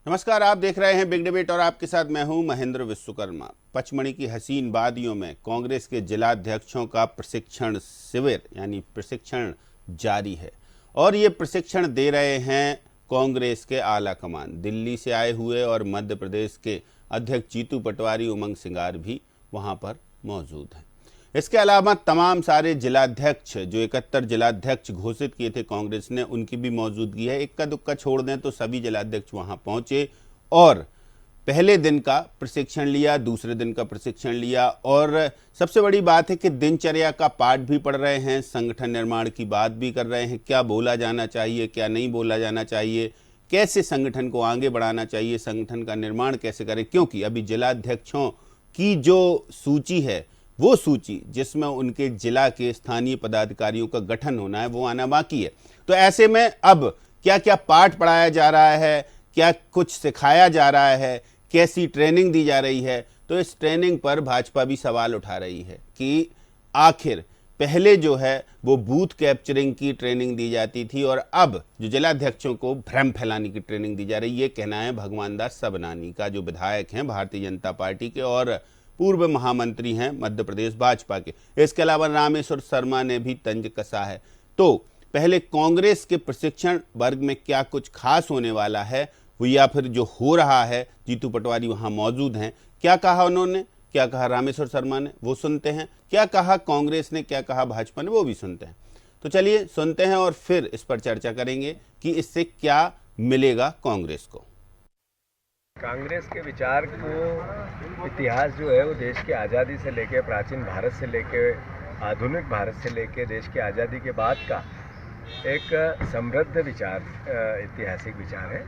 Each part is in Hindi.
नमस्कार, आप देख रहे हैं बिग डिबेट और आपके साथ मैं हूं महेंद्र विश्वकर्मा। पचमढ़ी की हसीन वादियों में कांग्रेस के जिलाध्यक्षों का प्रशिक्षण शिविर यानी प्रशिक्षण जारी है और ये प्रशिक्षण दे रहे हैं कांग्रेस के आला कमान। दिल्ली से आए हुए और मध्य प्रदेश के अध्यक्ष जीतू पटवारी, उमंग सिंगार भी वहां पर मौजूद हैं। इसके अलावा तमाम सारे जिलाध्यक्ष, जो 71 जिलाध्यक्ष घोषित किए थे कांग्रेस ने, उनकी भी मौजूदगी है। इक्का दुक्का छोड़ दें तो सभी जिलाध्यक्ष वहां पहुंचे और पहले दिन का प्रशिक्षण लिया, दूसरे दिन का प्रशिक्षण लिया और सबसे बड़ी बात है कि दिनचर्या का पाठ भी पढ़ रहे हैं, संगठन निर्माण की बात भी कर रहे हैं, क्या बोला जाना चाहिए, क्या नहीं बोला जाना चाहिए, कैसे संगठन को आगे बढ़ाना चाहिए, संगठन का निर्माण कैसे करें। क्योंकि अभी जिलाध्यक्षों की जो सूची है, वो सूची जिसमें उनके जिला के स्थानीय पदाधिकारियों का गठन होना है, वो आना बाकी है। तो ऐसे में अब क्या क्या पाठ पढ़ाया जा रहा है, क्या कुछ सिखाया जा रहा है, कैसी ट्रेनिंग दी जा रही है, तो इस ट्रेनिंग पर भाजपा भी सवाल उठा रही है कि आखिर पहले जो है वो बूथ कैप्चरिंग की ट्रेनिंग दी जाती थी और अब जो जिलाध्यक्षों को भ्रम फैलाने की ट्रेनिंग दी जा रही है। ये कहना है भगवान दास सबनानी का, जो विधायक हैं भारतीय जनता पार्टी के और पूर्व महामंत्री हैं मध्य प्रदेश भाजपा के। इसके अलावा रामेश्वर शर्मा ने भी तंज कसा है। तो पहले कांग्रेस के प्रशिक्षण वर्ग में क्या कुछ खास होने वाला है वो, या फिर जो हो रहा है, जीतू पटवारी वहां मौजूद हैं, क्या कहा उन्होंने, क्या कहा रामेश्वर शर्मा ने, वो सुनते हैं। क्या कहा कांग्रेस ने, क्या कहा भाजपा ने, वो भी सुनते हैं। तो चलिए सुनते हैं और फिर इस पर चर्चा करेंगे कि इससे क्या मिलेगा कांग्रेस को। कांग्रेस के विचार को, इतिहास जो है वो देश की आज़ादी से लेकर, प्राचीन भारत से लेकर, आधुनिक भारत से लेकर देश की आज़ादी के बाद का एक समृद्ध विचार, ऐतिहासिक विचार है।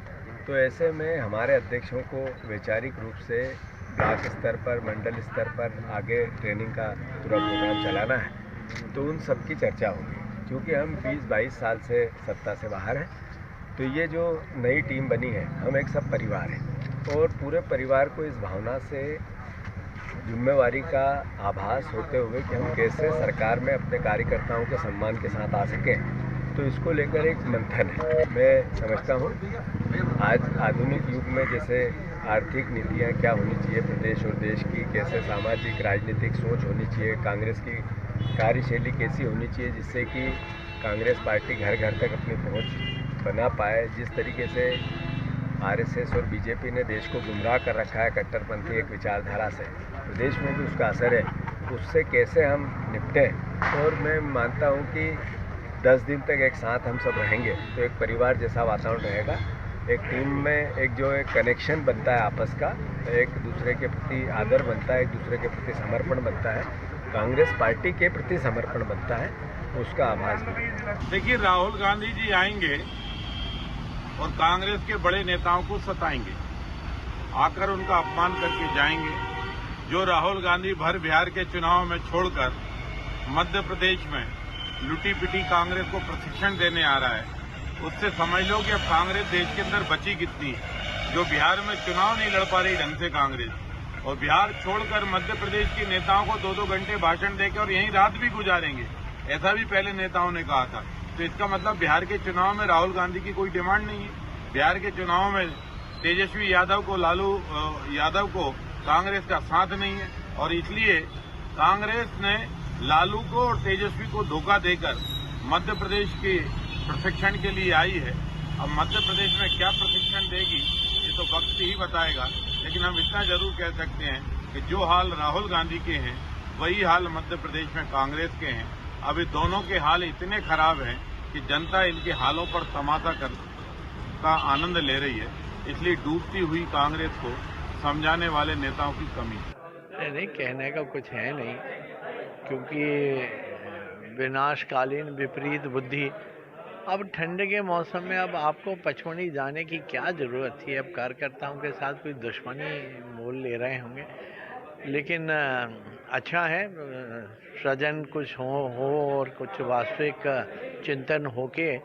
तो ऐसे में हमारे अध्यक्षों को वैचारिक रूप से ब्लॉक स्तर पर, मंडल स्तर पर आगे ट्रेनिंग का पूरा प्रोग्राम चलाना है। तो उन सब की चर्चा होगी, क्योंकि हम 20-22 साल से सत्ता से बाहर हैं। तो ये जो नई टीम बनी है, हम एक सब परिवार हैं और पूरे परिवार को इस भावना से जिम्मेवारी का आभास होते हुए कि हम कैसे सरकार में अपने कार्यकर्ताओं के सम्मान के साथ आ सकें, तो इसको लेकर एक मंथन है। मैं समझता हूँ आज आधुनिक युग में जैसे आर्थिक नीतियाँ क्या होनी चाहिए प्रदेश और देश की, कैसे सामाजिक राजनीतिक सोच होनी चाहिए, कांग्रेस की कार्यशैली कैसी होनी चाहिए जिससे कि कांग्रेस पार्टी घर घर तक अपनी पहुँच बना पाए। जिस तरीके से आरएसएस और बीजेपी ने देश को गुमराह कर रखा है कट्टरपंथी एक विचारधारा से, प्रदेश में भी उसका असर है, उससे कैसे हम निपटें। और मैं मानता हूँ कि 10 दिन तक एक साथ हम सब रहेंगे तो एक परिवार जैसा वातावरण रहेगा। एक टीम में एक जो एक कनेक्शन बनता है आपस का, एक दूसरे के प्रति आदर बनता है, एक दूसरे के प्रति समर्पण बनता है, कांग्रेस पार्टी के प्रति समर्पण बनता है, उसका आभास मिलता है। देखिए, राहुल गांधी जी आएंगे और कांग्रेस के बड़े नेताओं को सताएंगे, आकर उनका अपमान करके जाएंगे। जो राहुल गांधी भर बिहार के चुनाव में छोड़कर मध्य प्रदेश में लुटी पिटी कांग्रेस को प्रशिक्षण देने आ रहा है, उससे समझ लो कि अब कांग्रेस देश के अंदर बची कितनी है। जो बिहार में चुनाव नहीं लड़ पा रही ढंग से कांग्रेस, और बिहार छोड़कर मध्य प्रदेश के नेताओं को 2-2 घंटे भाषण देकर और यहीं रात भी गुजारेंगे, ऐसा भी पहले नेताओं ने कहा था। तो इसका मतलब बिहार के चुनाव में राहुल गांधी की कोई डिमांड नहीं है। बिहार के चुनाव में तेजस्वी यादव को, लालू यादव को कांग्रेस का साथ नहीं है और इसलिए कांग्रेस ने लालू को और तेजस्वी को धोखा देकर मध्य प्रदेश के प्रशिक्षण के लिए आई है। अब मध्य प्रदेश में क्या प्रशिक्षण देगी ये तो वक्त ही बताएगा, लेकिन हम इतना जरूर कह सकते हैं कि जो हाल राहुल गांधी के हैं वही हाल मध्य प्रदेश में कांग्रेस के हैं। अभी दोनों के हाल इतने खराब हैं कि जनता इनके हालों पर तमाशा का आनंद ले रही है। इसलिए डूबती हुई कांग्रेस को समझाने वाले नेताओं की कमी है। नहीं, कहने का कुछ है नहीं, क्योंकि विनाशकालीन विपरीत बुद्धि। अब ठंड के मौसम में अब आपको पचमढ़ी जाने की क्या ज़रूरत थी। अब कार्यकर्ताओं के साथ कोई दुश्मनी मोल ले रहे होंगे, लेकिन अच्छा है, सृजन कुछ हो और कुछ वास्तविक चिंतन होके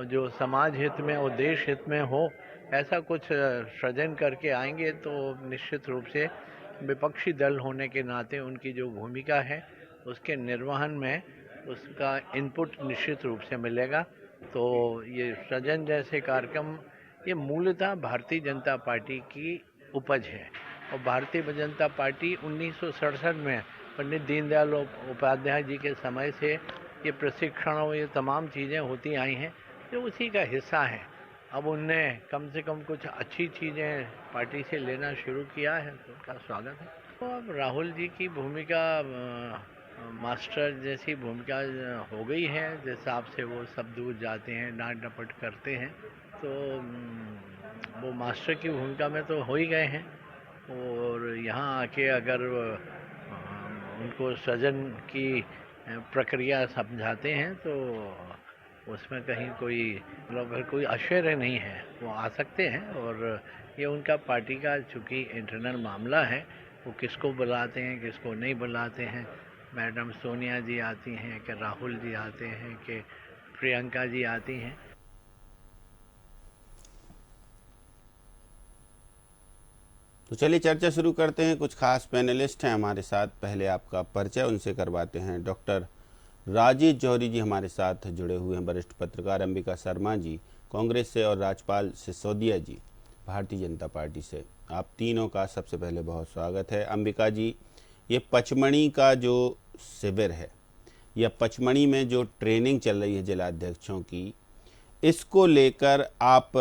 जो समाज हित में और देश हित में हो, ऐसा कुछ सृजन करके आएंगे तो निश्चित रूप से विपक्षी दल होने के नाते उनकी जो भूमिका है उसके निर्वहन में उसका इनपुट निश्चित रूप से मिलेगा। तो ये सृजन जैसे कार्यक्रम ये मूलतः भारतीय जनता पार्टी की उपज है। और भारतीय जनता पार्टी 1967 में पंडित दीनदयाल उपाध्याय जी के समय से ये प्रशिक्षण और ये तमाम चीज़ें होती आई हैं, जो उसी का हिस्सा है। अब उनने कम से कम कुछ अच्छी चीज़ें पार्टी से लेना शुरू किया है, तो उनका स्वागत है। तो अब राहुल जी की भूमिका मास्टर जैसी भूमिका हो गई है, जिस हिसाब से वो सब दूर जाते हैं, डांट डपट करते हैं, तो वो मास्टर की भूमिका में तो हो ही गए हैं। और यहाँ आके अगर उनको सजन की प्रक्रिया समझाते हैं तो उसमें कहीं कोई मतलब कोई आश्चर्य नहीं है, वो आ सकते हैं। और ये उनका पार्टी का चूँकि इंटरनल मामला है, वो किसको बुलाते हैं किसको नहीं बुलाते हैं, मैडम सोनिया जी आती हैं कि राहुल जी आते हैं कि प्रियंका जी आती हैं। तो चलिए चर्चा शुरू करते हैं। कुछ खास पैनलिस्ट हैं हमारे साथ, पहले आपका परिचय उनसे करवाते हैं। डॉक्टर राजेश जौहरी जी हमारे साथ जुड़े हुए हैं, वरिष्ठ पत्रकार। अंबिका शर्मा जी कांग्रेस से और राजपाल सिसोदिया जी भारतीय जनता पार्टी से। आप तीनों का सबसे पहले बहुत स्वागत है। अंबिका जी, ये पचमणी का जो शिविर है या पचमणी में जो ट्रेनिंग चल रही है जिलाध्यक्षों की, इसको लेकर आप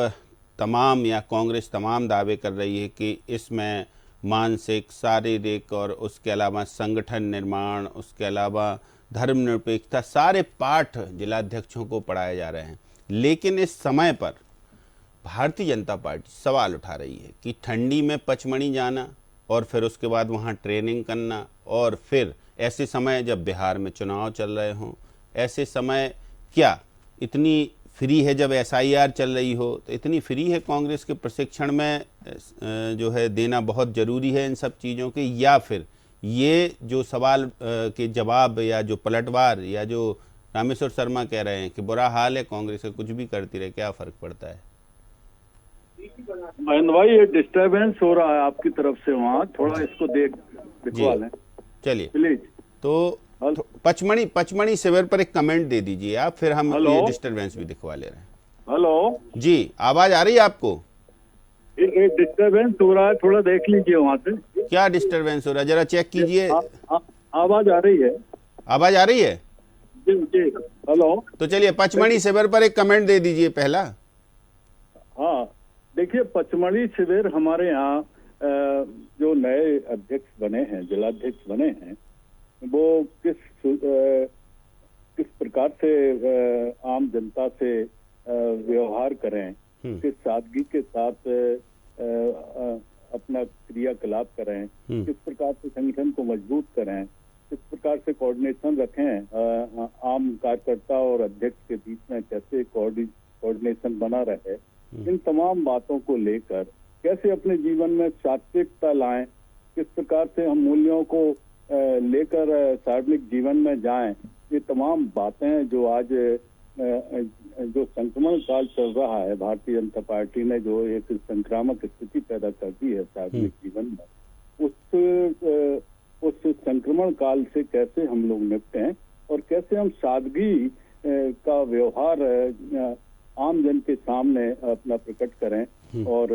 तमाम या कांग्रेस तमाम दावे कर रही है कि इसमें मानसिक, शारीरिक और उसके अलावा संगठन निर्माण, उसके अलावा धर्मनिरपेक्षता, सारे पाठ जिलाध्यक्षों को पढ़ाए जा रहे हैं। लेकिन इस समय पर भारतीय जनता पार्टी सवाल उठा रही है कि ठंडी में पचमणी जाना और फिर उसके बाद वहाँ ट्रेनिंग करना, और फिर ऐसे समय जब बिहार में चुनाव चल रहे हों, ऐसे समय क्या इतनी फ्री है, जब SIR चल रही हो तो इतनी फ्री है कांग्रेस के प्रशिक्षण में जो है देना बहुत ज़रूरी है इन सब चीज़ों के, या फिर ये जो सवाल के जवाब या जो पलटवार या जो रामेश्वर शर्मा कह रहे हैं कि बुरा हाल है कांग्रेस का, कुछ भी करती रहे, क्या फ़र्क पड़ता है? महेंद्र भाई, ये डिस्टरबेंस हो रहा है आपकी तरफ से, वहाँ थोड़ा इसको दिखवा लें चलिए। प्लीज। तो पचमणी शिविर पर एक कमेंट दे दीजिए आप, फिर हम ये डिस्टरबेंस भी दिखवा ले रहे हैं। हेलो जी, आवाज आ रही है आपको? ये डिस्टरबेंस हो रहा है, थोड़ा देख लीजिए वहाँ से। क्या डिस्टरबेंस हो रहा है, जरा चेक कीजिए। आवाज आ रही है? आवाज आ रही है जी जी। हेलो, तो चलिए पचमणी शिविर पर एक कमेंट दे दीजिए पहला। हाँ देखिए, पचमणी शिविर हमारे यहाँ जो नए अध्यक्ष बने हैं, जिलाध्यक्ष बने हैं, वो किस प्रकार से आम जनता से व्यवहार करें, किस सादगी के साथ अपना क्रियाकलाप करें, किस प्रकार से संगठन को मजबूत करें, किस प्रकार से कोऑर्डिनेशन रखें, आम कार्यकर्ता और अध्यक्ष के बीच में कैसे कोऑर्डिनेशन बना रहे, इन तमाम बातों को लेकर कैसे अपने जीवन में सात्विकता लाएं, किस प्रकार से हम मूल्यों को लेकर सार्वजनिक जीवन में जाएं, ये तमाम बातें जो आज जो संक्रमण काल चल रहा है, भारतीय जनता पार्टी ने जो एक संक्रामक स्थिति पैदा कर दी है सार्वजनिक जीवन में, उस संक्रमण काल से कैसे हम लोग निपटें और कैसे हम सादगी का व्यवहार आम जन के सामने अपना प्रकट करें और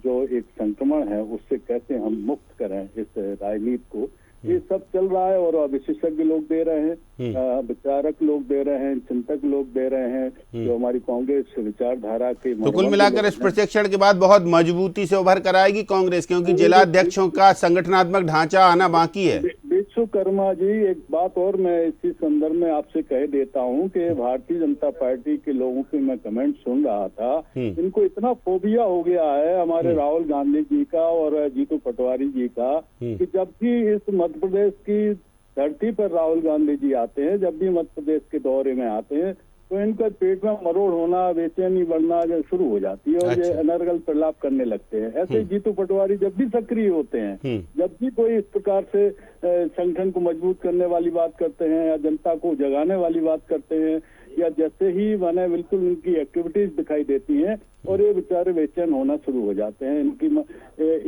जो एक संक्रमण है उससे कैसे हम मुक्त करें इस राजनीति को, ये सब चल रहा है। और विशेषज्ञ लोग दे रहे हैं, विचारक लोग दे रहे हैं, चिंतक लोग दे रहे हैं, जो हमारी कांग्रेस विचारधारा के। तो कुल मिलाकर इस प्रशिक्षण के बाद बहुत मजबूती से उभर कर आएगी कांग्रेस, क्योंकि जिलाध्यक्षों का संगठनात्मक ढांचा आना बाकी है। विश्वकर्मा जी, एक बात और मैं इसी संदर्भ में आपसे कह देता हूं कि भारतीय जनता पार्टी के लोगों के मैं कमेंट सुन रहा था, इनको इतना फोबिया हो गया है हमारे राहुल गांधी जी का और जीतू पटवारी जी का, कि जब भी इस मध्य प्रदेश की धरती पर राहुल गांधी जी आते हैं, जब भी मध्य प्रदेश के दौरे में आते हैं, तो इनका पेट में मरोड़ होना, बेचैनी बढ़ना शुरू हो जाती है और ये अनर्गल प्रलाप करने लगते हैं। ऐसे जीतू पटवारी जब भी सक्रिय होते हैं, जब भी कोई इस प्रकार से संगठन को मजबूत करने वाली बात करते हैं या जनता को जगाने वाली बात करते हैं, या जैसे ही माने बिल्कुल उनकी एक्टिविटीज दिखाई देती हैं और ये बेचारे बेचैन होना शुरू हो जाते हैं, इनकी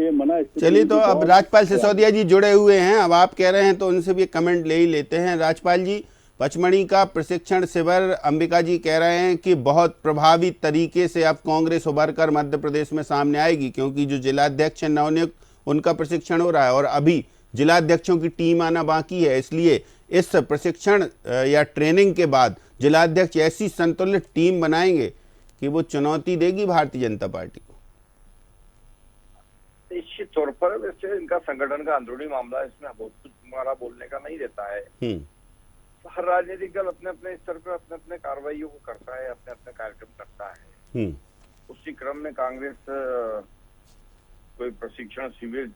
ये मना। चलिए, तो अब राजपाल सिसोदिया जी जुड़े हुए हैं, अब आप कह रहे हैं तो उनसे भी कमेंट ले ही लेते हैं। राजपाल जी, पचमढ़ी का प्रशिक्षण शिविर, अंबिका जी कह रहे हैं कि बहुत प्रभावी तरीके से अब कांग्रेस उभर कर मध्य प्रदेश में सामने आएगी, क्योंकि जो जिलाध्यक्ष नवनियुक्त उनका प्रशिक्षण हो रहा है और अभी जिलाध्यक्षों की टीम आना बाकी है। इसलिए इस प्रशिक्षण या ट्रेनिंग के बाद जिलाध्यक्ष ऐसी संतुलित टीम बनाएंगे कि वो चुनौती देगी भारतीय जनता पार्टी को। निश्चित तौर पर वैसे इनका संगठन का अंदरूनी मामला, इसमें बहुत कुछ हमारा बोलने का नहीं रहता है। हर राजनीतिक दल अपने अपने स्तर पर अपने अपने कार्रवाइयों को करता है, अपने अपने कार्यक्रम करता है। उसी क्रम में कांग्रेस कोई प्रशिक्षण शिविर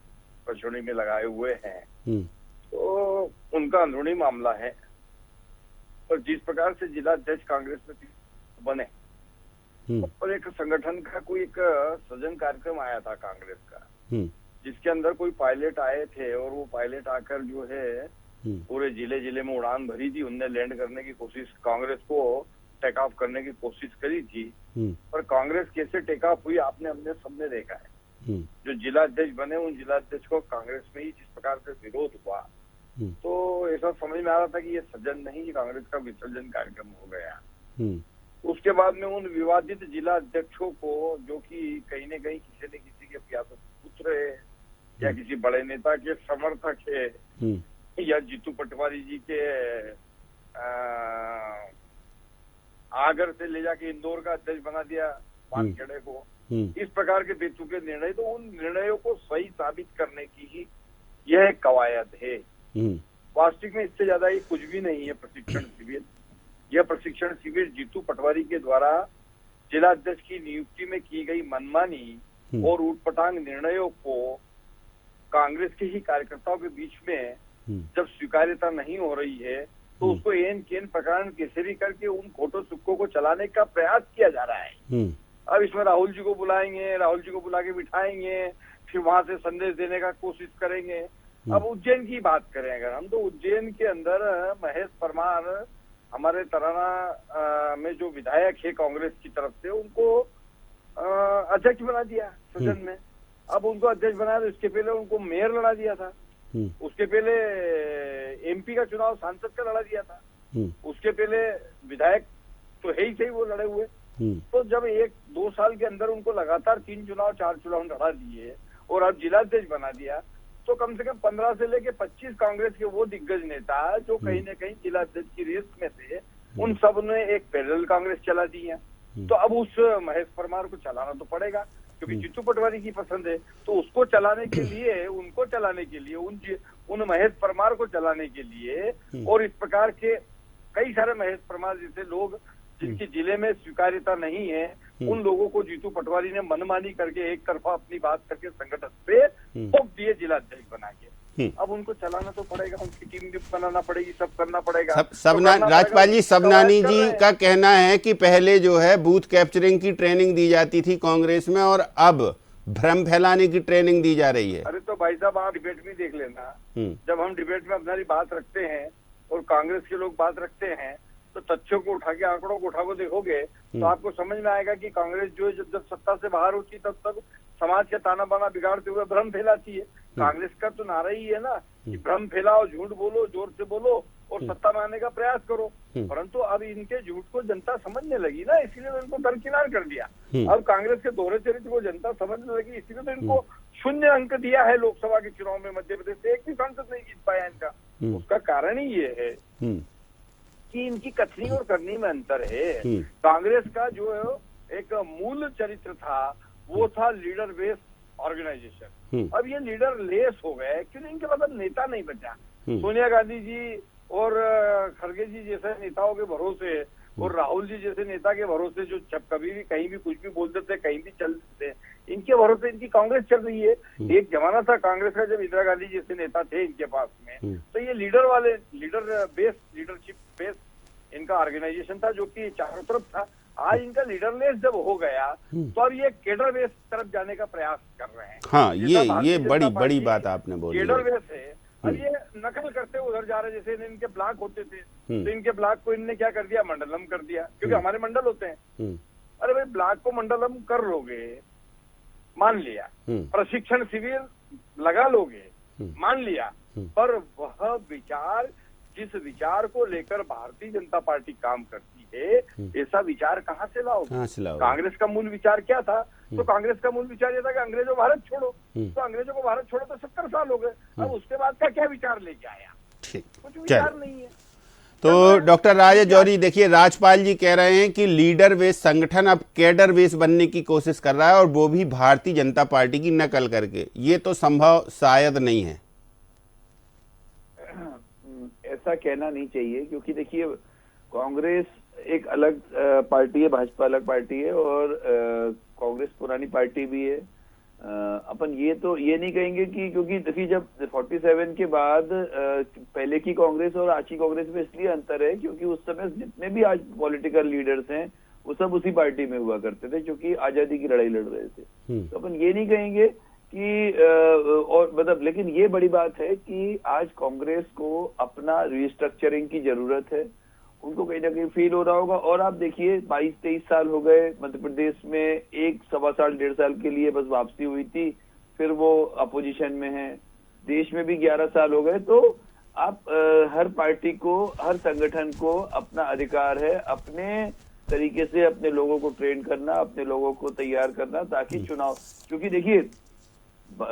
पचमढ़ी में लगाए हुए हैं, तो उनका अंदरूनी मामला है। और जिस प्रकार से जिला अध्यक्ष कांग्रेस में बने और एक संगठन का कोई एक सृजन कार्यक्रम आया था कांग्रेस का, जिसके अंदर कोई पायलट आए थे और वो पायलट आकर जो है पूरे जिले में उड़ान भरी थी। उनने लैंड करने की कोशिश, कांग्रेस को टेक ऑफ करने की कोशिश करी थी, पर कांग्रेस कैसे टेक ऑफ हुई आपने हमने सबने देखा है। जो जिला अध्यक्ष बने उन जिला अध्यक्ष को कांग्रेस में ही जिस प्रकार से विरोध हुआ, तो ऐसा समझ में आ रहा था कि ये सज्जन नहीं, ये कांग्रेस का विसर्जन कार्यक्रम हो गया। उसके बाद में उन विवादित जिला अध्यक्षों को, जो कि कहीं न कहीं किसी न किसी के या तो पुत्र है या किसी बड़े नेता के समर्थक है या जीतू पटवारी जी के आगर से ले जाके इंदौर का अध्यक्ष बना दिया वानखेड़े को, इस प्रकार के बेतुके निर्णय, तो उन निर्णयों को सही साबित करने की ही यह एक कवायद है। वास्तविक में इससे ज्यादा ये कुछ भी नहीं है प्रशिक्षण शिविर। यह प्रशिक्षण शिविर जीतू पटवारी के द्वारा जिला अध्यक्ष की नियुक्ति में की गई मनमानी और उटपटांग निर्णयों को कांग्रेस के ही कार्यकर्ताओं के बीच में जब स्वीकार्यता नहीं हो रही है, तो उसको एन केन प्रकरण केसरी करके उन खोटो सुक्कों को चलाने का प्रयास किया जा रहा है। अब इसमें राहुल जी को बुलाएंगे, राहुल जी को बुला के बिठाएंगे, फिर वहां से संदेश देने का कोशिश करेंगे। अब उज्जैन की बात करें अगर हम, तो उज्जैन के अंदर महेश परमार हमारे तराना में जो विधायक है कांग्रेस की तरफ से, उनको अध्यक्ष बना दिया सदन में। अब उनको अध्यक्ष बनाया तो इसके पहले उनको मेयर लड़ा दिया था, उसके पहले एमपी का चुनाव सांसद का लड़ा दिया था, उसके पहले विधायक तो है ही सही वो लड़े हुए। तो जब 1-2 साल के अंदर उनको लगातार 3 चुनाव 4 चुनाव लड़ा दिए और अब जिलाध्यक्ष बना दिया, तो कम से कम 15 से लेके 25 कांग्रेस के वो दिग्गज नेता जो कहीं न कहीं जिलाध्यक्ष की रेस में थे, उन सब ने एक पैरेलल कांग्रेस चला दी है। तो अब उस महेश परमार को चलाना तो पड़ेगा, क्योंकि जीतू पटवारी की पसंद है, तो उसको चलाने के लिए, उनको चलाने के लिए, उन महेश परमार को चलाने के लिए, और इस प्रकार के कई सारे महेश परमार जैसे लोग जिनकी जिले में स्वीकार्यता नहीं है, उन लोगों को जीतू पटवारी ने मनमानी करके एक तरफा अपनी बात करके संगठन पे ठोक दिए जिला अध्यक्ष बना के। अब उनको चलाना तो पड़ेगा, उनकी टीम भी बनाना पड़ेगी, सब करना पड़ेगा। राजपाल जी, सबनानी जी का कहना है कि पहले जो है बूथ कैप्चरिंग की ट्रेनिंग दी जाती थी कांग्रेस में और अब भ्रम फैलाने की ट्रेनिंग दी जा रही है। अरे तो भाई साहब आप डिबेट में देख लेना, जब हम डिबेट में अपनी बात रखते हैं और कांग्रेस के लोग बात रखते हैं, तो तथ्यों को उठा के, आंकड़ों को उठा के देखोगे तो आपको समझ में आएगा कि कांग्रेस जो है जब सत्ता से बाहर होती तब तक समाज का ताना बाना बिगाड़ते हुए भ्रम फैलाती है। कांग्रेस का तो नारा ही है ना कि भ्रम फैलाओ, झूठ बोलो, जोर से बोलो और सत्ता में आने का प्रयास करो। परंतु अब इनके झूठ को जनता समझने लगी ना, इसीलिए तो इनको दरकिनार कर दिया। अब कांग्रेस के दोहरे चरित्र को जनता समझने लगी, इसीलिए तो इनको 0 अंक दिया है लोकसभा के चुनाव में। मध्य प्रदेश से एक भी सांसद नहीं जीत पाया इनका। उसका कारण ही ये है कि इनकी कथनी और करनी में अंतर है। कांग्रेस का जो एक मूल चरित्र था वो था लीडर बेस ऑर्गेनाइजेशन। अब ये लीडर लेस हो गए क्योंकि इनके पास नेता नहीं बचा। सोनिया गांधी जी और खड़गे जी जैसे नेताओं के भरोसे और राहुल जी जैसे नेता के भरोसे, जो जब कभी भी कहीं भी कुछ भी बोल देते, कहीं भी चल देते, इनके भरोसे इनकी कांग्रेस चल रही है। एक जमाना था कांग्रेस का जब इंदिरा गांधी जैसे नेता थे इनके पास में, तो ये लीडरशिप बेस इनका ऑर्गेनाइजेशन था जो कि चारों तरफ था। आज इनका लीडरलेस जब हो गया तो अब ये केडर बेस तरफ जाने का प्रयास कर रहे हैं। हाँ, ये बड़ी बात आपने बोली। केडर बेस है, अब ये नकल करते उधर जा रहे। जैसे इनके ब्लॉक होते थे तो इनके ब्लॉक को इनने क्या कर दिया, मंडलम कर दिया, क्योंकि हमारे मंडल होते हैं। अरे भाई, ब्लॉक को मंडलम कर लोगे, मान लिया, प्रशिक्षण शिविर लगा लोगे, मान लिया, पर वह विचार जिस विचार को लेकर भारतीय जनता पार्टी काम करती है, ऐसा विचार कहाँ से लाओगे? कांग्रेस का मूल विचार क्या था? तो कांग्रेस का मूल विचार ये था कि अंग्रेजों भारत छोड़ो। तो अंग्रेजों को भारत छोड़ो तो 70 साल हो गए। अब उसके बाद का क्या विचार लेके आया? कुछ विचार नहीं है। तो डॉक्टर राजेश जौहरी, देखिए राजपाल जी कह रहे हैं कि लीडर बेस संगठन अब कैडर बेस बनने की कोशिश कर रहा है, और वो भी भारतीय जनता पार्टी की नकल करके। ये तो संभव शायद नहीं है। ऐसा कहना नहीं चाहिए, क्योंकि देखिए कांग्रेस एक अलग पार्टी है, भाजपा अलग पार्टी है, और कांग्रेस पुरानी पार्टी भी है। अपन ये नहीं कहेंगे कि, क्योंकि देखिए जब 47 के बाद पहले की कांग्रेस और आज की कांग्रेस में इसलिए अंतर है क्योंकि उस समय जितने भी आज पॉलिटिकल लीडर्स हैं वो सब उसी पार्टी में हुआ करते थे, क्योंकि आजादी की लड़ाई लड़ रहे थे। तो अपन ये नहीं कहेंगे कि और मतलब, लेकिन ये बड़ी बात है कि आज कांग्रेस को अपना रिस्ट्रक्चरिंग की जरूरत है। उनको कहीं ना कहीं फील हो रहा होगा। और आप देखिए 22-23 साल हो गए मध्य प्रदेश में, 1-1.25 साल 1.5 साल के लिए बस वापसी हुई थी, फिर वो अपोजिशन में है। देश में भी 11 साल हो गए। तो आप हर पार्टी को, हर संगठन को अपना अधिकार है अपने तरीके से अपने लोगों को ट्रेन करना, अपने लोगों को तैयार करना, ताकि चुनाव, क्योंकि देखिए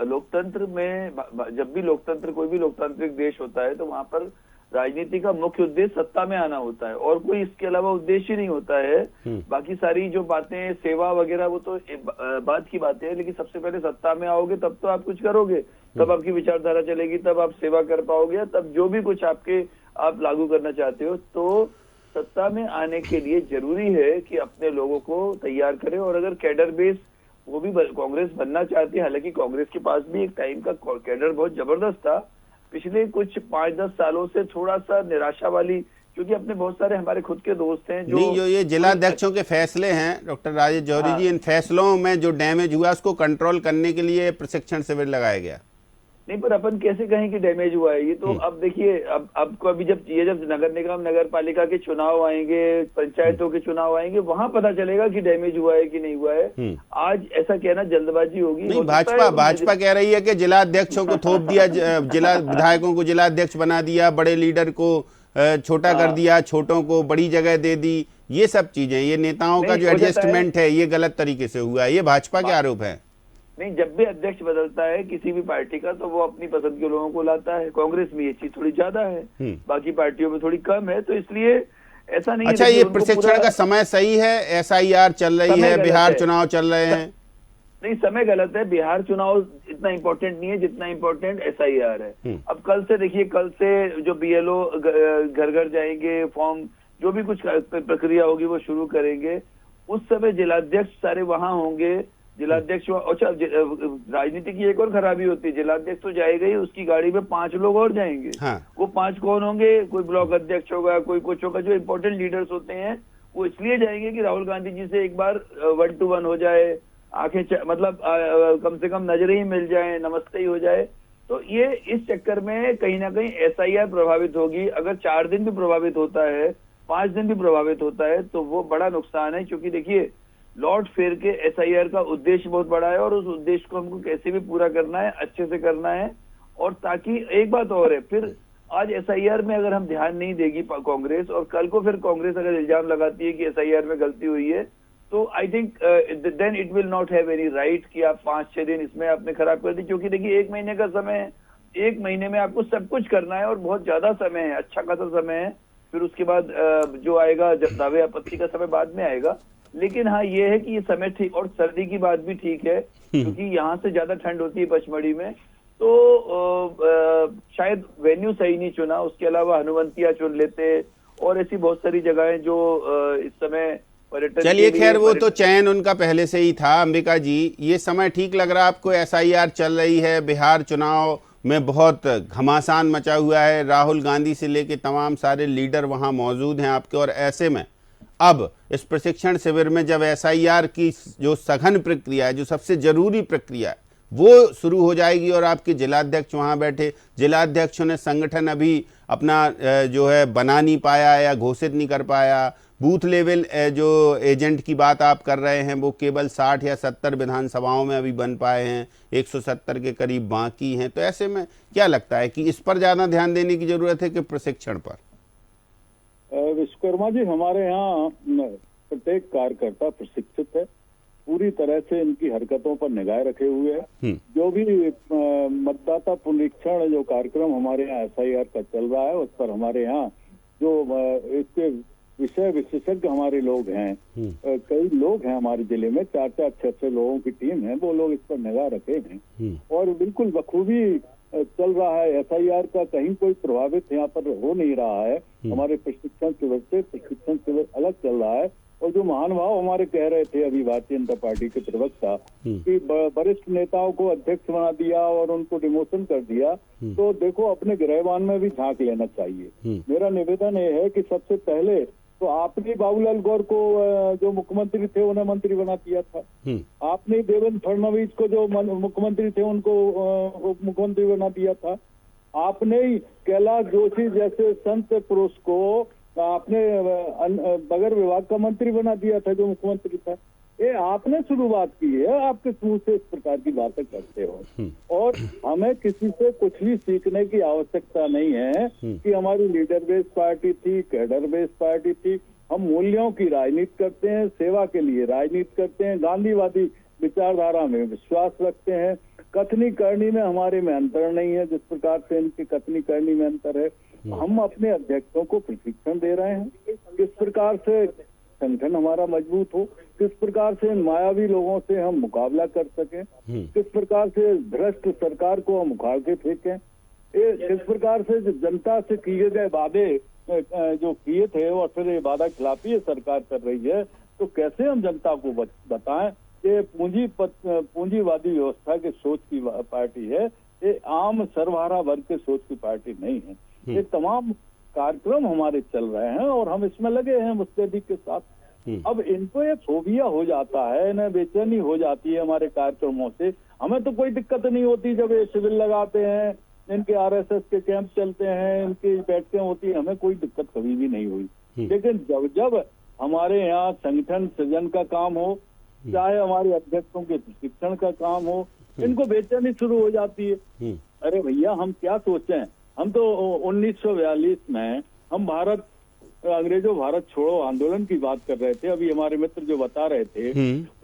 लोकतंत्र में, जब भी लोकतंत्र, कोई भी लोकतांत्रिक देश होता है तो वहां पर राजनीति का मुख्य उद्देश्य सत्ता में आना होता है, और कोई इसके अलावा उद्देश्य नहीं होता है। बाकी सारी जो बातें, सेवा वगैरह, वो तो बात की बातें हैं, लेकिन सबसे पहले सत्ता में आओगे तब तो आप कुछ करोगे, तब आपकी विचारधारा चलेगी, तब आप सेवा कर पाओगे, तब जो भी कुछ आप लागू करना चाहते हो। तो सत्ता में आने के लिए जरूरी है कि अपने लोगों को तैयार करें। और अगर कैडर बेस वो भी कांग्रेस बनना चाहती है, हालांकि कांग्रेस के पास भी एक टाइम का कैडर बहुत जबरदस्त था, पिछले कुछ 5-10 सालों से थोड़ा सा निराशा वाली, क्योंकि अपने बहुत सारे हमारे खुद के दोस्त हैं जो ये जिलाध्यक्षों के फैसले हैं डॉक्टर राजेश जौहरी जी, इन फैसलों में जो डैमेज हुआ उसको कंट्रोल करने के लिए प्रशिक्षण शिविर लगाया गया। नहीं, पर अपन कैसे कहें कि डैमेज हुआ है? ये तो अब देखिए, अब को अभी जब नगर निगम, नगर पालिका के चुनाव आएंगे, पंचायतों के चुनाव आएंगे, वहां पता चलेगा कि डैमेज हुआ है कि नहीं हुआ है। आज ऐसा कहना जल्दबाजी होगी। नहीं, भाजपा कह रही है कि जिलाध्यक्षों को थोप दिया, जिला विधायकों को जिलाध्यक्ष बना दिया, बड़े लीडर को छोटा कर दिया, छोटों को बड़ी जगह दे दी। ये सब चीजें, ये नेताओं का जो एडजस्टमेंट है, ये गलत तरीके से हुआ है, ये भाजपा के आरोप है। नहीं, जब भी अध्यक्ष बदलता है किसी भी पार्टी का, तो वो अपनी पसंद के लोगों को लाता है। कांग्रेस में ये चीज थोड़ी ज्यादा है, बाकी पार्टियों में थोड़ी कम है, तो इसलिए ऐसा नहीं। अच्छा, ये प्रशिक्षण का समय सही है? SIR चल रही है, बिहार चुनाव चल रहे हैं। नहीं, समय गलत है। बिहार चुनाव इतना इम्पोर्टेंट नहीं है जितना इम्पोर्टेंट SIR है। अब कल से देखिए, कल से जो BLO घर घर जाएंगे, फॉर्म जो भी कुछ प्रक्रिया होगी वो शुरू करेंगे। उस समय जिलाध्यक्ष सारे वहां होंगे। जिलाध्यक्ष, अच्छा राजनीति की एक और खराबी होती है, जिलाध्यक्ष तो जाएगा ही, उसकी गाड़ी में 5 लोग और जाएंगे। वो 5 कौन होंगे? कोई ब्लॉक अध्यक्ष होगा, कोई कुछ होगा। जो इम्पोर्टेंट लीडर्स होते हैं वो इसलिए जाएंगे कि राहुल गांधी जी से एक बार 1-to-1 हो जाए, आंखें मतलब कम से कम नजरें ही मिल जाए, नमस्ते ही हो जाए। तो ये इस चक्कर में कहीं ना कहीं SIR प्रभावित होगी। अगर 4 दिन भी प्रभावित होता है, 5 दिन भी प्रभावित होता है, तो वो बड़ा नुकसान है। क्योंकि देखिए, लौट फेर के SIR का उद्देश्य बहुत बड़ा है, और उस उद्देश्य को हमको कैसे भी पूरा करना है, अच्छे से करना है। और ताकि एक बात और है, फिर आज SIR में अगर हम ध्यान नहीं देगी कांग्रेस, और कल को फिर कांग्रेस अगर इल्जाम लगाती है कि SIR में गलती हुई है, तो I think then it will not have any right कि आप 5-6 दिन इसमें आपने खराब कर दी। क्योंकि देखिए 1 महीने का समय है, 1 महीने में आपको सब कुछ करना है, और बहुत ज्यादा समय है, अच्छा खासा समय है। फिर उसके बाद जो आएगा, दावे आपत्ति का समय बाद में आएगा। लेकिन हाँ, ये है कि ये समय ठीक, और सर्दी की बात भी ठीक है, क्योंकि यहाँ से ज्यादा ठंड होती है पचमढ़ी में। तो शायद वेन्यू सही नहीं चुना, उसके अलावा हनुवंतिया चुन लेते, और ऐसी बहुत सारी जगहें जो इस समय पर्यटन। चलिए, खैर वो तो चयन उनका पहले से ही था। अंबिका जी, ये समय ठीक लग रहा है आपको? SIR चल रही है, बिहार चुनाव में बहुत घमासान मचा हुआ है, राहुल गांधी से लेके तमाम सारे लीडर वहां मौजूद हैं आपके, और ऐसे में अब इस प्रशिक्षण शिविर में जब SIR की जो सघन प्रक्रिया है, जो सबसे जरूरी प्रक्रिया है, वो शुरू हो जाएगी और आपके जिलाध्यक्ष वहां बैठे, जिलाध्यक्षों ने संगठन अभी अपना जो है बना नहीं पाया या घोषित नहीं कर पाया, बूथ लेवल जो एजेंट की बात आप कर रहे हैं वो केवल 60 या 70 विधानसभाओं में अभी बन पाए हैं, 170 के करीब बाकी हैं। तो ऐसे में क्या लगता है कि इस पर ज्यादा ध्यान देने की जरूरत है कि प्रशिक्षण पर? विश्वकर्मा जी, हमारे यहाँ प्रत्येक कार्यकर्ता प्रशिक्षित है, पूरी तरह से इनकी हरकतों पर निगाह रखे हुए है। जो भी मतदाता पुनरीक्षण जो कार्यक्रम हमारे यहाँ SIR का चल रहा है, उस पर हमारे यहाँ जो इसके विषय विशेषज्ञ हमारे लोग हैं, कई लोग हैं हमारे जिले में, 4-4, 6-6 लोगों की टीम है, वो लोग इस पर निगाह रखे हैं और बिल्कुल बखूबी चल रहा है। SIR का कहीं कोई प्रभावित यहाँ पर हो नहीं रहा है। हमारे प्रशिक्षण शिविर से प्रशिक्षण शिविर अलग चल रहा है। और जो महानुभाव हमारे कह रहे थे अभी भारतीय जनता पार्टी के प्रवक्ता कि वरिष्ठ नेताओं को अध्यक्ष बना दिया और उनको डिमोशन कर दिया, तो देखो अपने गिरहवान में भी झांक लेना चाहिए। मेरा निवेदन ये है कि सबसे पहले तो आपने बाबूलाल गौर को जो मुख्यमंत्री थे उन्हें मंत्री बना दिया था, आपने देवेंद्र फडणवीस को जो मुख्यमंत्री थे उनको उप मुख्यमंत्री बना दिया था, आपने कैलाश जोशी जैसे संत पुरुष को आपने बगैर विभाग का मंत्री बना दिया था जो मुख्यमंत्री था। ये आपने शुरुआत की है, आपके मुंह से इस प्रकार की बातें करते हो। और हमें किसी से कुछ भी सीखने की आवश्यकता नहीं है कि हमारी लीडर बेस पार्टी थी, कैडर बेस पार्टी थी। हम मूल्यों की राजनीति करते हैं, सेवा के लिए राजनीति करते हैं, गांधीवादी विचारधारा में विश्वास रखते हैं। कथनी करनी में हमारे में अंतर नहीं है, जिस प्रकार से इनकी कथनी करनी में अंतर है। हम अपने अध्यक्षों को प्रशिक्षण दे रहे हैं किस प्रकार से संगठन हमारा मजबूत हो, किस प्रकार से इन मायावी लोगों से हम मुकाबला कर सकें, किस प्रकार से भ्रष्ट सरकार को हम उखाड़ के फेंकें, किस प्रकार से जो जनता से किए गए वादे जो किए थे और फिर ये वादा खिलाफी ये सरकार कर रही है, तो कैसे हम जनता को बताएं कि पूंजीवादी व्यवस्था की सोच की पार्टी है, ये आम सर्वहारा वर्ग के सोच की पार्टी नहीं है। ये तमाम कार्यक्रम हमारे चल रहे हैं और हम इसमें लगे हैं मुस्तैदी के साथ। अब इनको एक फोबिया हो जाता है, इन्हें बेचैनी हो जाती है हमारे कार्यक्रमों से। हमें तो कोई दिक्कत नहीं होती जब ये शिविर लगाते हैं, इनके RSS के कैंप चलते हैं, इनकी बैठकें होती है, हमें कोई दिक्कत कभी भी नहीं हुई। लेकिन जब हमारे यहाँ संगठन सृजन का काम हो, चाहे हमारे अध्यक्षों के प्रशिक्षण का काम हो, इनको बेचैनी शुरू हो जाती है। अरे भैया, हम क्या सोचें, हम तो 1942 में हम अंग्रेजों भारत छोड़ो आंदोलन की बात कर रहे थे, अभी हमारे मित्र जो बता रहे थे।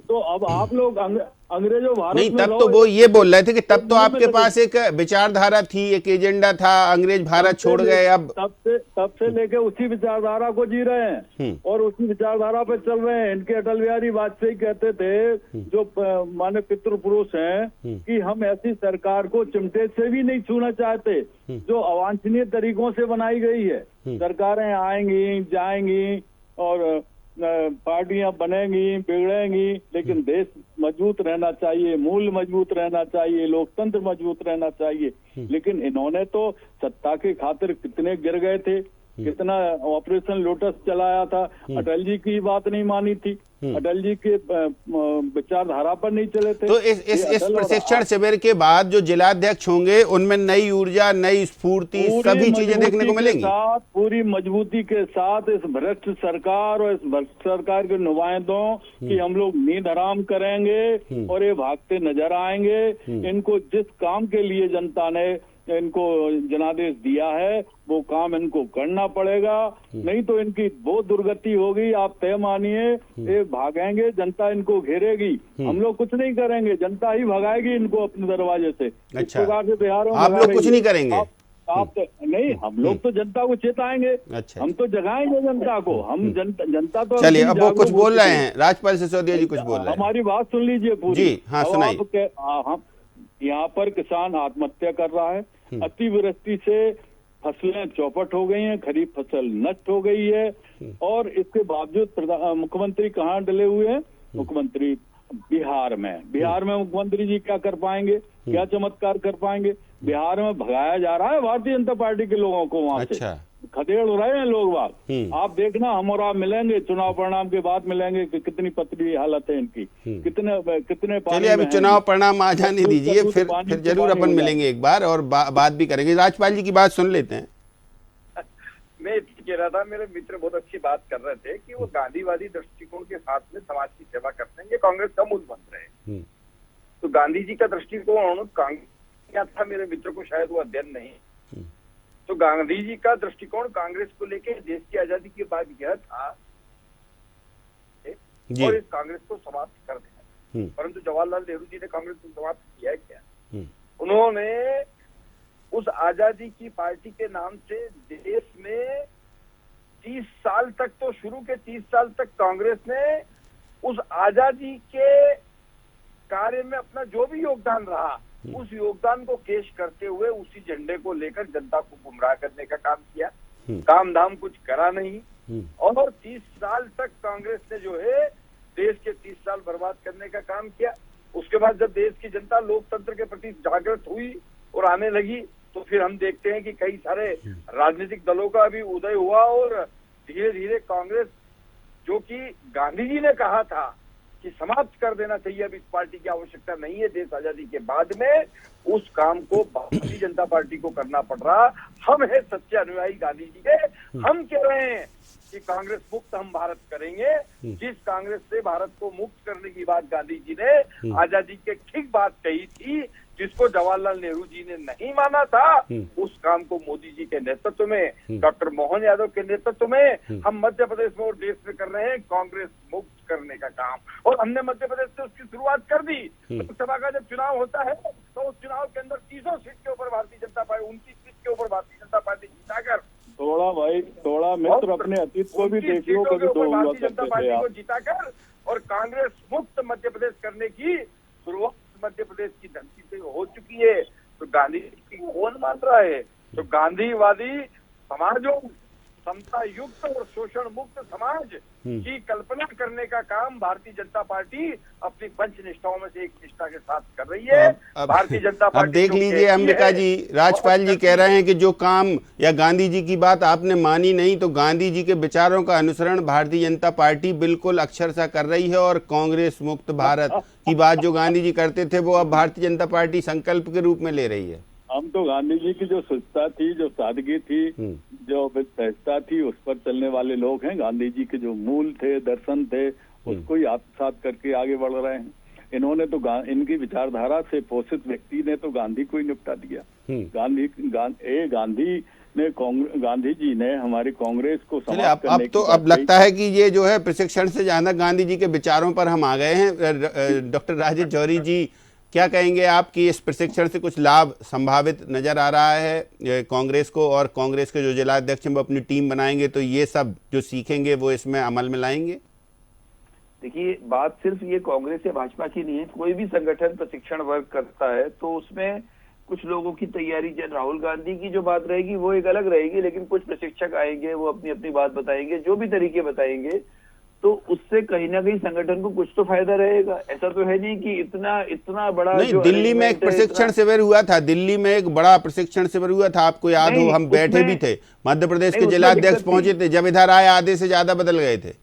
तो अब आप लोग अंग्रेजों भारत नहीं, तब तो वो ये बोल रहे थे कि तब तो आपके पास एक विचारधारा थी, एक एजेंडा था, अंग्रेज भारत छोड़ गए, अब तब से लेके उसी विचारधारा को जी रहे हैं और उसी विचारधारा पे चल रहे हैं। इनके अटल बिहारी वाजपेयी कहते थे, जो माने पितृपुरुष हैं, कि हम ऐसी सरकार को चिमटे से भी नहीं छूना चाहते जो अवांछनीय तरीकों से बनाई गई है। सरकारें आएंगी जाएंगी और पार्टियां बनेंगी बिगड़ेंगी, लेकिन देश मजबूत रहना चाहिए, मूल मजबूत रहना चाहिए, लोकतंत्र मजबूत रहना चाहिए। लेकिन इन्होंने तो सत्ता के खातिर कितने गिर गए थे, कितना ऑपरेशन लोटस चलाया था, अटल जी की बात नहीं मानी थी, अटल जी के विचारधारा पर नहीं चले थे। तो इस प्रशिक्षण शिविर के बाद जो जिलाध्यक्ष होंगे उनमें नई ऊर्जा, नई स्फूर्ति, सभी चीजें देखने को मिलेंगी। पूरी मजबूती के साथ इस भ्रष्ट सरकार और इस भ्रष्ट सरकार के नुमाइंदों की हम लोग नींद हराम करेंगे और ये भागते नजर आएंगे। इनको जिस काम के लिए जनता ने इनको जनादेश दिया है वो काम इनको करना पड़ेगा, नहीं तो इनकी बहुत दुर्गति होगी। आप तय मानिए, ये भागेंगे, जनता इनको घेरेगी, हम लोग कुछ नहीं करेंगे, जनता ही भगाएगी इनको अपने दरवाजे से। अच्छा, इस प्रकार से बिहार में आप लोग कुछ नहीं करेंगे? आप नहीं, हम लोग तो जनता को चेताएंगे। अच्छा, हम तो जगाएंगे जनता को। हम जनता तो चलिए, अब वो कुछ बोल रहे हैं, राजपाल सिसोदिया जी कुछ बोल रहे हैं। हमारी बात सुन लीजिए पूरी जी। हाँ, सुनाइए। हम यहाँ पर किसान आत्महत्या कर रहा है, अतिवृष्टि से फसलें चौपट हो गई हैं, खरीफ फसल नष्ट हो गई है और इसके बावजूद मुख्यमंत्री कहाँ डले हुए हैं? मुख्यमंत्री बिहार में मुख्यमंत्री जी क्या कर पाएंगे, क्या चमत्कार कर पाएंगे? बिहार में भगाया जा रहा है भारतीय जनता पार्टी के लोगों को वहां से। खदेड़ रहे हैं लोग बाग। आप देखना, हम और आप मिलेंगे चुनाव परिणाम के बाद मिलेंगे कि कितनी पतली हालत है इनकी, कितने चलिए अभी चुनाव परिणाम आ जाने दीजिए, फिर जरूर अपन मिलेंगे एक बार और बात भी करेंगे। राजपाल जी की बात सुन लेते हैं। मैं कह रहा था, मेरे मित्र बहुत अच्छी बात कर रहे थे कि वो गांधीवादी दृष्टिकोण के साथ में समाज की सेवा करते हैं, ये कांग्रेस का मूल मंत्र है। तो गांधी जी का दृष्टिकोण कांग्रेस क्या था, मेरे मित्र को शायद वो अध्ययन नहीं। तो गांधी जी का दृष्टिकोण कांग्रेस को लेकर देश की आजादी के बाद यह था और इस कांग्रेस को समाप्त कर देना। परंतु जवाहरलाल नेहरू जी ने कांग्रेस को समाप्त किया क्या? उन्होंने उस आजादी की पार्टी के नाम से देश में 30 साल तक, तो शुरू के 30 साल तक कांग्रेस ने उस आजादी के कार्य में अपना जो भी योगदान रहा, उस योगदान को पेश करते हुए उसी झंडे को लेकर जनता को गुमराह करने का काम किया। काम धाम कुछ करा नहीं और 30 साल तक कांग्रेस ने जो है देश के 30 साल बर्बाद करने का काम किया। उसके बाद जब देश की जनता लोकतंत्र के प्रति जागृत हुई और आने लगी, तो फिर हम देखते हैं कि कई सारे राजनीतिक दलों का भी उदय हुआ और धीरे धीरे कांग्रेस, जो कि गांधी जी ने कहा था कि समाप्त कर देना चाहिए, अब इस पार्टी की आवश्यकता नहीं है देश आजादी के बाद में, उस काम को भारतीय जनता पार्टी को करना पड़ रहा। हम है सच्चे अनुयायी गांधी जी के। हम कह रहे हैं कि कांग्रेस मुक्त हम भारत करेंगे। जिस कांग्रेस से भारत को मुक्त करने की बात गांधी जी ने आजादी के ठीक बात कही थी, जिसको जवाहरलाल नेहरू जी ने नहीं माना था, उस काम को मोदी जी के नेतृत्व में, डॉक्टर मोहन यादव के नेतृत्व में हम मध्य प्रदेश में और देश में कर रहे हैं कांग्रेस मुक्त करने का काम। और हमने मध्य प्रदेश से उसकी शुरुआत कर दी। लोकसभा का जब चुनाव होता है तो उस चुनाव के अंदर 30 सीट के ऊपर भारतीय जनता पार्टी, 29 सीट के ऊपर भारतीय जनता पार्टी जीताकर, थोड़ा मित्र अपने अतीत को भी देख लो, कभी तो भारतीय जनता पार्टी को जीताकर और कांग्रेस मुक्त मध्य प्रदेश करने की शुरुआत मध्य प्रदेश की धरती से हो चुकी है। तो गांधी जी कौन मान रहा है? तो गांधीवादी समाजों, समता युक्त और शोषण मुक्त समाज की कल्पना करने का काम भारतीय जनता पार्टी अपनी पंच निष्ठाओं में से एक निष्ठा के साथ कर रही है। भारतीय जनता पार्टी, अब देख लीजिए अंबिका जी, राजपाल जी कह रहे हैं कि जो काम या गांधी जी की बात आपने मानी नहीं, तो गांधी जी के विचारों का अनुसरण भारतीय जनता पार्टी बिल्कुल अक्षरशः कर रही है और कांग्रेस मुक्त भारत की बात जो गांधी जी करते थे वो अब भारतीय जनता पार्टी संकल्प के रूप में ले रही है। हम तो गांधी जी की जो स्वच्छता थी, जो सादगी थी, जो सहजता थी, उस पर चलने वाले लोग हैं। गांधी जी के जो मूल थे, दर्शन थे, उसको ही आत्मसात करके आगे बढ़ रहे हैं। इन्होंने तो इनकी विचारधारा से पोषित व्यक्ति ने तो गांधी को ही निपटा दिया। गांधी जी ने हमारी कांग्रेस को समाप्त करने की अब लगता है कि ये जो है प्रशिक्षण से ज्यादा गांधी जी के विचारों पर हम आ गए हैं। डॉक्टर राजेश जौहरी जी, क्या कहेंगे आप कि इस प्रशिक्षण से कुछ लाभ संभावित नजर आ रहा है कांग्रेस को, और कांग्रेस के जो जिलाध्यक्ष वो अपनी टीम बनाएंगे तो ये सब जो सीखेंगे वो इसमें अमल में लाएंगे? देखिए, बात सिर्फ ये कांग्रेस या भाजपा की नहीं है। कोई भी संगठन प्रशिक्षण वर्ग करता है तो उसमें कुछ लोगों की तैयारी, जैसे राहुल गांधी की जो बात रहेगी वो एक अलग रहेगी, लेकिन कुछ प्रशिक्षक आएंगे, वो अपनी अपनी बात बताएंगे, जो भी तरीके बताएंगे, तो उससे कहीं ना कहीं संगठन को कुछ तो फायदा रहेगा। ऐसा तो है नहीं कि इतना बड़ा नहीं। दिल्ली में एक प्रशिक्षण शिविर हुआ था, दिल्ली में एक बड़ा प्रशिक्षण शिविर हुआ था, आपको याद हो, हम बैठे भी थे, मध्य प्रदेश के जिलाध्यक्ष पहुंचे थे, जब इधर आए आधे से ज्यादा बदल गए थे।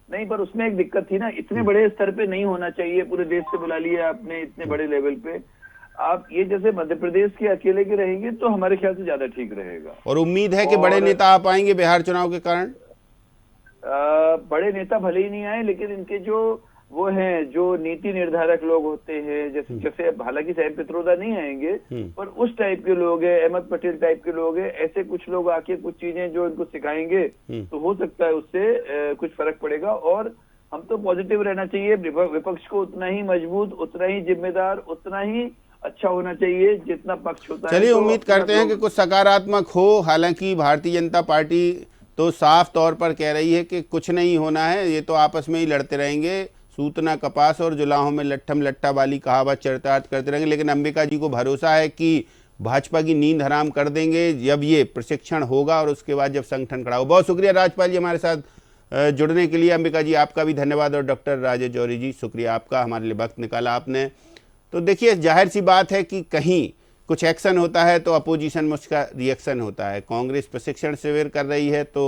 नहीं, पर उसमें एक दिक्कत थी ना, इतने बड़े स्तर पे नहीं होना चाहिए, पूरे देश से बुला लिया आपने इतने बड़े लेवल पे। आप ये जैसे मध्य प्रदेश के अकेले के रहेंगे तो हमारे ख्याल से ज्यादा ठीक रहेगा। और उम्मीद है कि बड़े नेता आ पाएंगे बिहार चुनाव के कारण। बड़े नेता भले ही नहीं आए, लेकिन इनके जो वो हैं, जो नीति निर्धारक लोग होते हैं, जैसे हालांकि साहिब पित्रोदा नहीं आएंगे, पर उस टाइप के लोग हैं, अहमद पटेल टाइप के लोग हैं, ऐसे कुछ लोग आके कुछ चीजें जो इनको सिखाएंगे, तो हो सकता है उससे कुछ फर्क पड़ेगा। और हम तो पॉजिटिव रहना चाहिए। विपक्ष को उतना ही मजबूत, उतना ही जिम्मेदार, उतना ही अच्छा होना चाहिए जितना पक्ष होता है। चलिए, उम्मीद करते हैं कि कुछ सकारात्मक हो। हालांकि भारतीय जनता पार्टी तो साफ तौर पर कह रही है कि कुछ नहीं होना है, ये तो आपस में ही लड़ते रहेंगे, सूतना कपास और जुलाहों में लट्ठम लट्ठा वाली कहावत चरितार्थ करते रहेंगे। लेकिन अंबिका जी को भरोसा है कि भाजपा की नींद हराम कर देंगे जब ये प्रशिक्षण होगा और उसके बाद जब संगठन खड़ा हो। बहुत शुक्रिया राजपाल जी हमारे साथ जुड़ने के लिए। अंबिका जी आपका भी धन्यवाद, और डॉक्टर राजेश जौहरी जी शुक्रिया आपका, हमारे लिए वक्त निकाला आपने। तो देखिए, जाहिर सी बात है कि कहीं कुछ एक्शन होता है तो अपोजिशन में उसका रिएक्शन होता है। कांग्रेस प्रशिक्षण शिविर कर रही है तो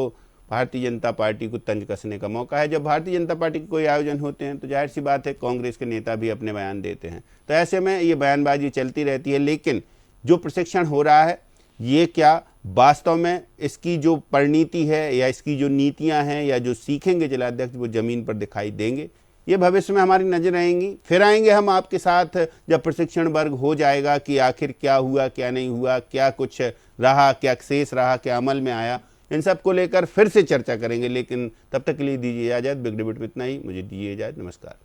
भारतीय जनता पार्टी को तंज कसने का मौका है। जब भारतीय जनता पार्टी के कोई आयोजन होते हैं तो जाहिर सी बात है कांग्रेस के नेता भी अपने बयान देते हैं, तो ऐसे में ये बयानबाजी चलती रहती है। लेकिन जो प्रशिक्षण हो रहा है ये क्या वास्तव में इसकी जो परिणति है या इसकी जो नीतियां हैं या जो सीखेंगे जिलाध्यक्ष वो जमीन पर दिखाई देंगे, ये भविष्य में हमारी नजर रहेंगी। फिर आएंगे हम आपके साथ जब प्रशिक्षण वर्ग हो जाएगा कि आखिर क्या हुआ क्या नहीं हुआ, क्या कुछ रहा, क्या शेष रहा, क्या अमल में आया, इन सब को लेकर फिर से चर्चा करेंगे। लेकिन तब तक के लिए दीजिए इजाजत। बिग डिबेट में इतना ही, मुझे दीजिए इजाजत। नमस्कार।